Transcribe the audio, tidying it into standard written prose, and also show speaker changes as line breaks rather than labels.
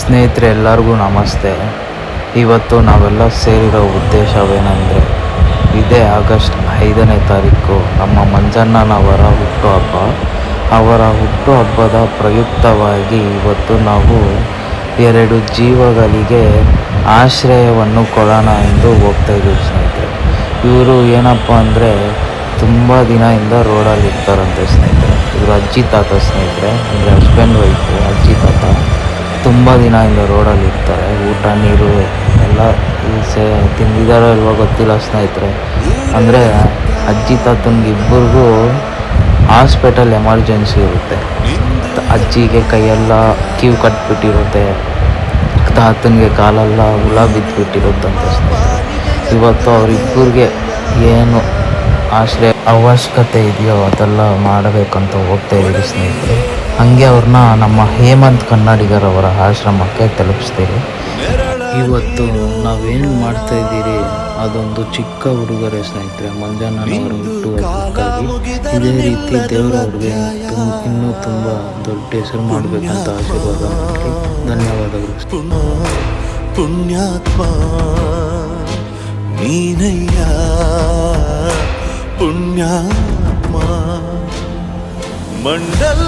ಸ್ನೇಹಿತರೆ ಎಲ್ಲರಿಗೂ ನಮಸ್ತೆ. ಇವತ್ತು ನಾವೆಲ್ಲ ಸೇರಿರೋ ಉದ್ದೇಶವೇನೆಂದರೆ, ಇದೇ ಆಗಸ್ಟ್ 5ನೇ ತಾರೀಕು ನಮ್ಮ ಮಂಜಣ್ಣನವರ ಹುಟ್ಟುಹಬ್ಬ. ಅವರ ಹುಟ್ಟುಹಬ್ಬದ ಪ್ರಯುಕ್ತವಾಗಿ ಇವತ್ತು ನಾವು 2 ಜೀವಗಳಿಗೆ ಆಶ್ರಯವನ್ನು ಕೊಡೋಣ ಎಂದು ಹೋಗ್ತಾಯಿದ್ದೀವಿ ಸ್ನೇಹಿತರೆ. ಇವರು ಏನಪ್ಪ ಅಂದರೆ ತುಂಬ ದಿನದಿಂದ ರೋಡಲ್ಲಿ ಇರ್ತಾರಂತೆ ಸ್ನೇಹಿತರೆ. ಇವರು ಅಜ್ಜಿ ತಾತ ಸ್ನೇಹಿತರೆ, ಅಂದರೆ ಹಸ್ಬೆಂಡ್ ವೈಫು ಅಜ್ಜಿ ತಾತ ತುಂಬ ದಿನದಿಂದ ರೋಡಲ್ಲಿ ಇರ್ತಾರೆ. ಊಟ ನೀರು ಎಲ್ಲ ತಿಂದಿದ್ದಾರೋ ಇಲ್ವೋ ಗೊತ್ತಿಲ್ಲ ಸ್ನೇಹಿತರೆ. ಅಂದರೆ ಅಜ್ಜಿ ತಾತನಿಗೆ ಇಬ್ಬರಿಗೂ ಹಾಸ್ಪಿಟಲ್ ಎಮರ್ಜೆನ್ಸಿ ಇರುತ್ತೆ. ಅಜ್ಜಿಗೆ ಕೈಯೆಲ್ಲ ಕೀವು ಕಟ್ಬಿಟ್ಟಿರುತ್ತೆ, ತಾತನಿಗೆ ಕಾಲೆಲ್ಲ ಹುಳ ಬಿದ್ದುಬಿಟ್ಟಿರುತ್ತಂತೆ ಸ್ನೇಹಿತರೆ. ಇವತ್ತು ಅವರಿಬ್ಬರಿಗೆ ಏನು ಆಶ್ರಯ ಅವಶ್ಯಕತೆ ಇದೆಯೋ ಅದೆಲ್ಲ ಮಾಡಬೇಕಂತ ಹೋಗ್ತಾ ಇದ್ದೀವಿ ಸ್ನೇಹಿತರೆ. ಹಾಗೆ ಅವ್ರನ್ನ ನಮ್ಮ ಹೇಮಂತ್ ಕನ್ನಡಿಗರವರ ಆಶ್ರಮಕ್ಕೆ ತಲುಪಿಸ್ತೀವಿ. ಇವತ್ತು ನಾವೇನು ಮಾಡ್ತಾ ಇದ್ದೀರಿ ಅದೊಂದು ಚಿಕ್ಕ ಉಡುಗೊರೆ ಸ್ನೇಹಿತರೆ, ಮಂಜಣ್ಣನವರ ಹುಟ್ಟುಹಬ್ಬಕ್ಕಾಗಿ. ಇದೇ ರೀತಿ ದೇವರ ಅವ್ರಿಗೆ ಇನ್ನೂ ತುಂಬ ದೊಡ್ಡ ಹೆಸರು ಮಾಡಬೇಕಂತ ಆಶೀರ್ವಾದ ಮಾಡಿ. ಧನ್ಯವಾದಗಳು.
ಪುಣ್ಯಾತ್ಮ ನೀನಯ್ಯ, ಪುಣ್ಯಾತ್ಮ ಮಂಡಲ